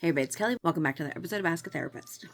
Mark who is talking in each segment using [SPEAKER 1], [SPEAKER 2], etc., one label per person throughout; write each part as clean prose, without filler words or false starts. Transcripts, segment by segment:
[SPEAKER 1] Hey everybody, it's Kelly. Welcome back to another episode of Ask a Therapist.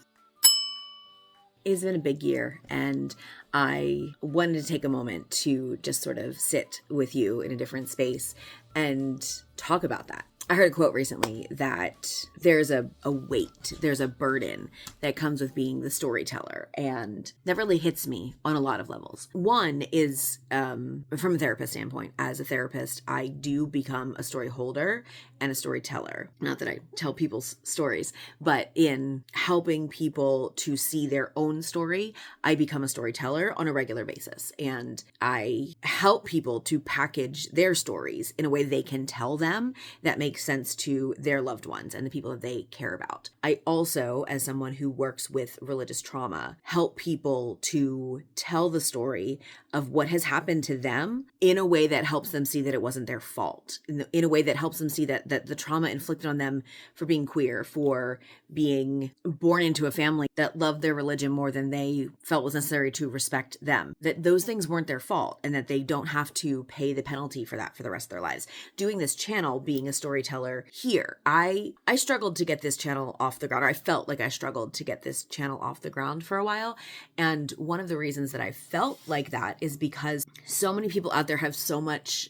[SPEAKER 1] It's been a big year, and I wanted to take a moment to just sort of sit with you in a different space and talk about that. I heard a quote recently that there's a weight, there's a burden that comes with being the storyteller, and that really hits me on a lot of levels. One is from a therapist standpoint. As a therapist, I do become a story holder and a storyteller. Not that I tell people's stories, but in helping people to see their own story, I become a storyteller on a regular basis. And I help people to package their stories in a way they can tell them that makes sense to their loved ones and the people that they care about. I also, as someone who works with religious trauma, help people to tell the story of what has happened to them in a way that helps them see that it wasn't their fault, in a way that helps them see that the trauma inflicted on them for being queer, for being born into a family that loved their religion more than they felt was necessary to respect them, that those things weren't their fault and that they don't have to pay the penalty for that for the rest of their lives. Doing this channel, being a storyteller here, I struggled to get this channel off the ground, or I felt like I struggled to get this channel off the ground for a while. And one of the reasons that I felt like that is because so many people out there have so much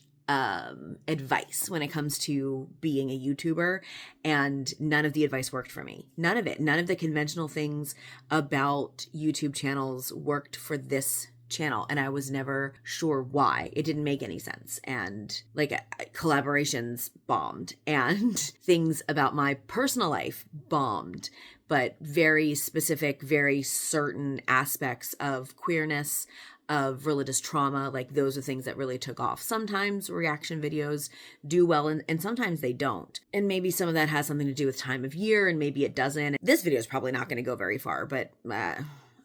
[SPEAKER 1] advice when it comes to being a YouTuber, and none of the advice worked for me. None of it. None of the conventional things about YouTube channels worked for this channel, and I was never sure why. It didn't make any sense, and collaborations bombed, and things about my personal life bombed, but very specific, very certain aspects of queerness, of religious trauma, like those are things that really took off. Sometimes reaction videos do well, and sometimes they don't. And maybe some of that has something to do with time of year, and maybe it doesn't. This video is probably not going to go very far, but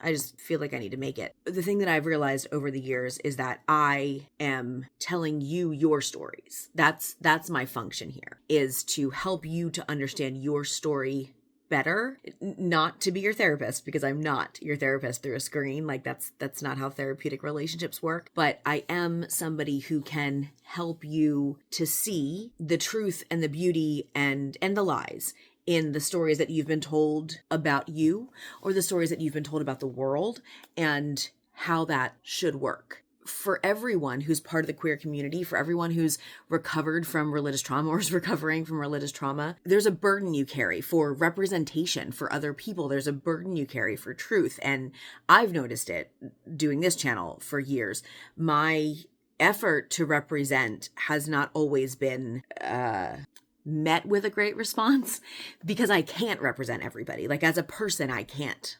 [SPEAKER 1] I just feel like I need to make it. The thing that I've realized over the years is that I am telling you your stories. That's my function here, is to help you to understand your story better, not to be your therapist, because I'm not your therapist through a screen. Like that's not how therapeutic relationships work. But I am somebody who can help you to see the truth and the beauty and the lies in the stories that you've been told about you, or the stories that you've been told about the world, and how that should work. For everyone who's part of the queer community, for everyone who's recovered from religious trauma or is recovering from religious trauma, there's a burden you carry for representation for other people. There's a burden you carry for truth. And I've noticed it doing this channel for years. My effort to represent has not always been met with a great response, because I can't represent everybody. Like, as a person, I can't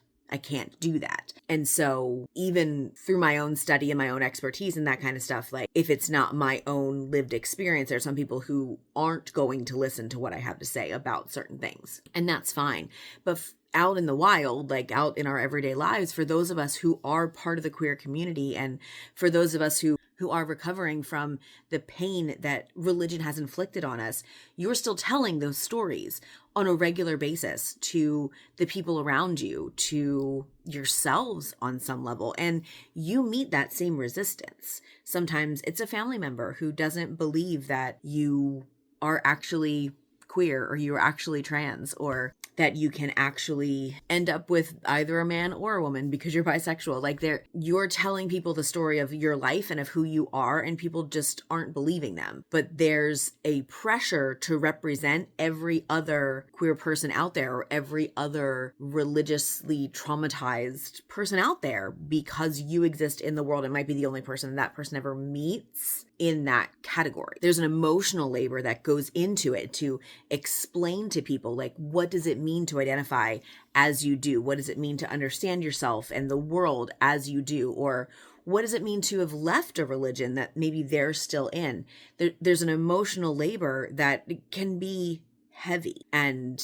[SPEAKER 1] do that. And so even through my own study and my own expertise and that kind of stuff, like, if it's not my own lived experience, there are some people who aren't going to listen to what I have to say about certain things. And that's fine. But out in the wild, like out in our everyday lives, for those of us who are part of the queer community, and for those of us who are recovering from the pain that religion has inflicted on us, you're still telling those stories on a regular basis to the people around you, to yourselves on some level, and you meet that same resistance. Sometimes it's a family member who doesn't believe that you are actually queer, or you're actually trans, or that you can actually end up with either a man or a woman because you're bisexual. Like, you're telling people the story of your life and of who you are, and people just aren't believing them. But there's a pressure to represent every other queer person out there, or every other religiously traumatized person out there, because you exist in the world and might be the only person that person ever meets in that category. There's an emotional labor that goes into it to explain to people, like, what does it mean to identify as you do? What does it mean to understand yourself and the world as you do? Or what does it mean to have left a religion that maybe they're still in? There's an emotional labor that can be heavy and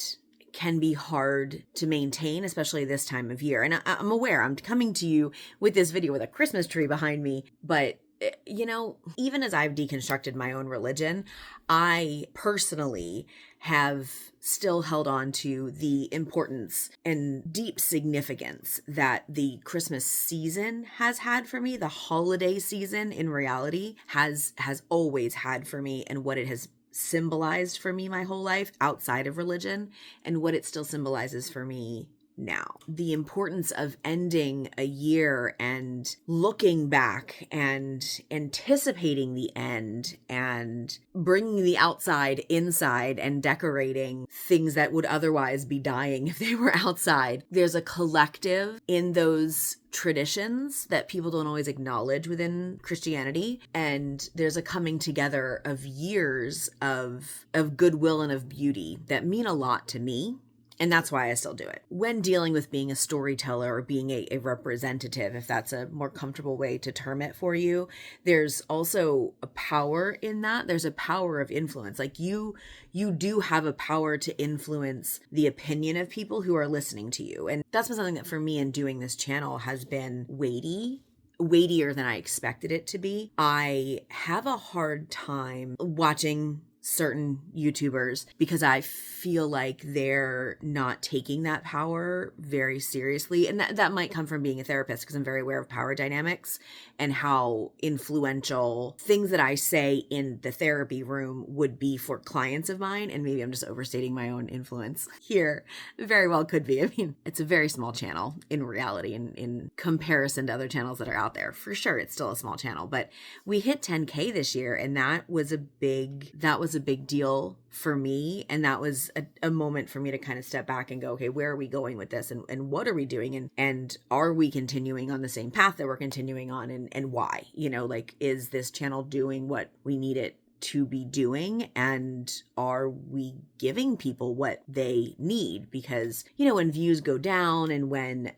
[SPEAKER 1] can be hard to maintain, especially this time of year. And I'm aware I'm coming to you with this video with a Christmas tree behind me, but you know, even as I've deconstructed my own religion, I personally have still held on to the importance and deep significance that the Christmas season has had for me. The holiday season, in reality, has always had for me, and what it has symbolized for me my whole life outside of religion and what it still symbolizes for me now. The importance of ending a year and looking back and anticipating the end and bringing the outside inside and decorating things that would otherwise be dying if they were outside. There's a collective in those traditions that people don't always acknowledge within Christianity, and there's a coming together of years of goodwill and of beauty that mean a lot to me. And that's why I still do it. When dealing with being a storyteller or being a representative, if that's a more comfortable way to term it for you, there's also a power in that. There's a power of influence. Like you do have a power to influence the opinion of people who are listening to you. And that's been something that for me in doing this channel has been weightier than I expected it to be. I have a hard time watching certain YouTubers because I feel like they're not taking that power very seriously. And that might come from being a therapist, because I'm very aware of power dynamics and how influential things that I say in the therapy room would be for clients of mine. And maybe I'm just overstating my own influence here. Very well could be. I mean, it's a very small channel in reality, in comparison to other channels that are out there. For sure, it's still a small channel, but we hit 10K this year, and that was a big deal for me. And that was a moment for me to kind of step back and go, okay, where are we going with this? And what are we doing? And are we continuing on the same path that we're continuing on? And why? Like, is this channel doing what we need it to be doing? And are we giving people what they need? Because, when views go down and when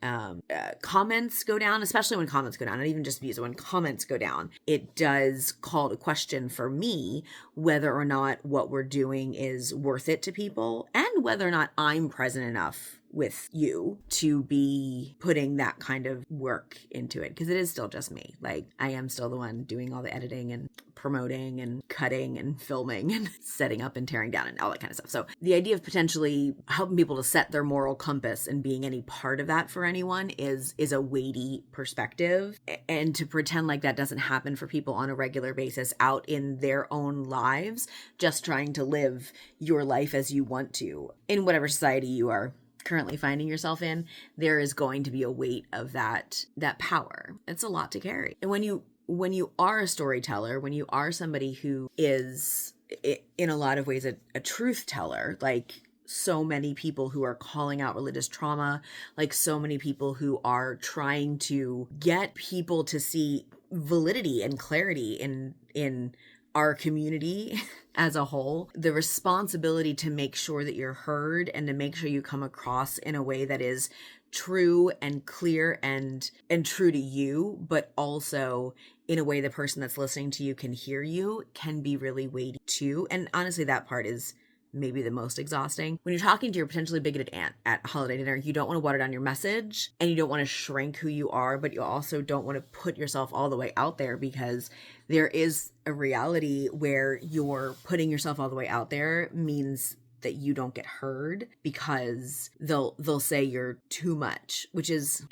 [SPEAKER 1] comments go down, especially when comments go down, not even just views, when comments go down, it does call to question for me whether or not what we're doing is worth it to people, and whether or not I'm present enough with you to be putting that kind of work into it, because it is still just me. Like, I am still the one doing all the editing and promoting and cutting and filming and setting up and tearing down and all that kind of stuff. So the idea of potentially helping people to set their moral compass and being any part of that for anyone is a weighty perspective. And to pretend like that doesn't happen for people on a regular basis out in their own lives, just trying to live your life as you want to in whatever society you are currently finding yourself in, there is going to be a weight of that power. It's a lot to carry. And when you are a storyteller, when you are somebody who is in a lot of ways a truth teller, like so many people who are calling out religious trauma, like so many people who are trying to get people to see validity and clarity in our community as a whole, the responsibility to make sure that you're heard and to make sure you come across in a way that is true and clear and true to you, but also in a way the person that's listening to you can hear you, can be really weighty too. And honestly, that part is maybe the most exhausting. When you're talking to your potentially bigoted aunt at holiday dinner, you don't want to water down your message and you don't want to shrink who you are, but you also don't want to put yourself all the way out there, because there is a reality where you're putting yourself all the way out there means that you don't get heard, because they'll say you're too much, which is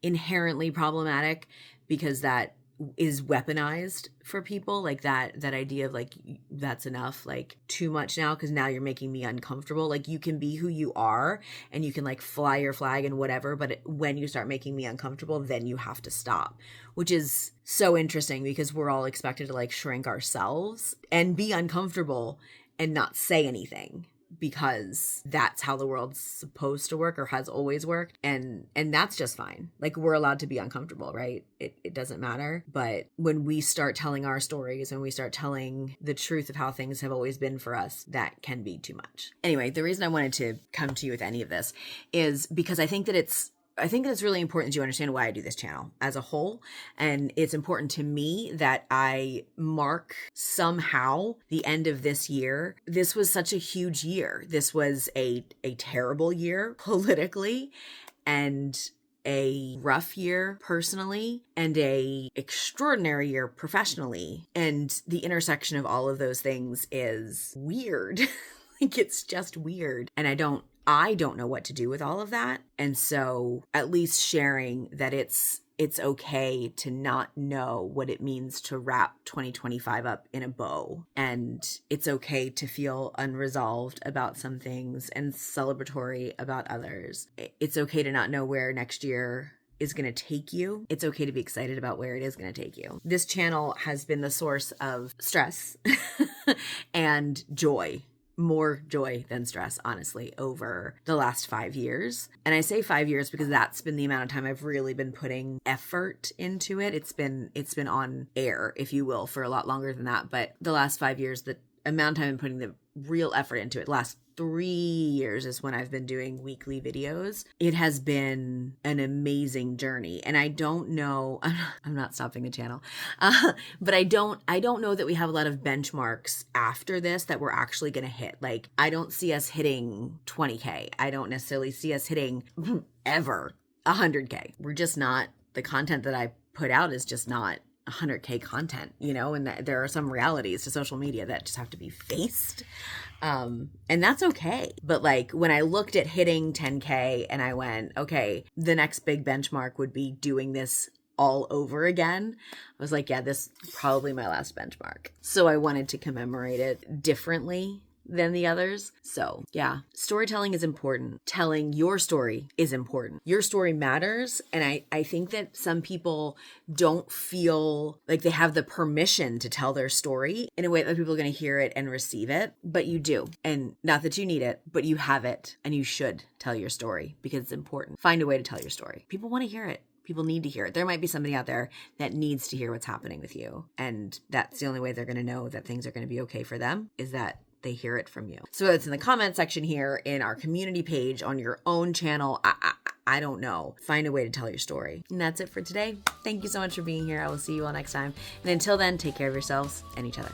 [SPEAKER 1] inherently problematic, because that is weaponized for people. Like that idea of like, that's enough, like too much now, because now you're making me uncomfortable. Like, you can be who you are and you can like fly your flag and whatever, but when you start making me uncomfortable, then you have to stop, which is so interesting, because we're all expected to like shrink ourselves and be uncomfortable and not say anything, because that's how the world's supposed to work or has always worked. And that's just fine. Like, we're allowed to be uncomfortable, right? It doesn't matter. But when we start telling our stories and we start telling the truth of how things have always been for us, that can be too much. Anyway, the reason I wanted to come to you with any of this is because I think that it's really important that you understand why I do this channel as a whole. And it's important to me that I mark somehow the end of this year. This was such a huge year. This was a terrible year politically, and a rough year personally, and a extraordinary year professionally. And the intersection of all of those things is weird. Like, it's just weird. And I don't know what to do with all of that. And so at least sharing that it's it's okay to not know what it means to wrap 2025 up in a bow. And it's okay to feel unresolved about some things and celebratory about others. It's okay to not know where next year is going to take you. It's okay to be excited about where it is going to take you. This channel has been the source of stress and joy. More joy than stress, honestly, over the last 5 years. And I say 5 years because that's been the amount of time I've really been putting effort into it. It's been on air, if you will, for a lot longer than that. But the last 5 years, the amount of time I'm putting the real effort into it, last 3 years is when I've been doing weekly videos. It has been an amazing journey. And I don't know, I'm not stopping the channel, but I don't know that we have a lot of benchmarks after this that we're actually going to hit. Like, I don't see us hitting 20K. I don't necessarily see us hitting ever 100K. We're just not, the content that I put out is just not 100K content, you know, and there are some realities to social media that just have to be faced. And that's okay. But like, when I looked at hitting 10K and I went, okay, the next big benchmark would be doing this all over again. I was like, yeah, this is probably my last benchmark. So I wanted to commemorate it differently than the others. So yeah, storytelling is important. Telling your story is important. Your story matters. And I think that some people don't feel like they have the permission to tell their story in a way that people are going to hear it and receive it. But you do. And not that you need it, but you have it, and you should tell your story because it's important. Find a way to tell your story. People want to hear it. People need to hear it. There might be somebody out there that needs to hear what's happening with you. And that's the only way they're going to know that things are going to be okay for them, is that they hear it from you. So it's in the comment section here, in our community page, on your own channel. I don't know. Find a way to tell your story. And that's it for today. Thank you so much for being here. I will see you all next time. And until then, take care of yourselves and each other.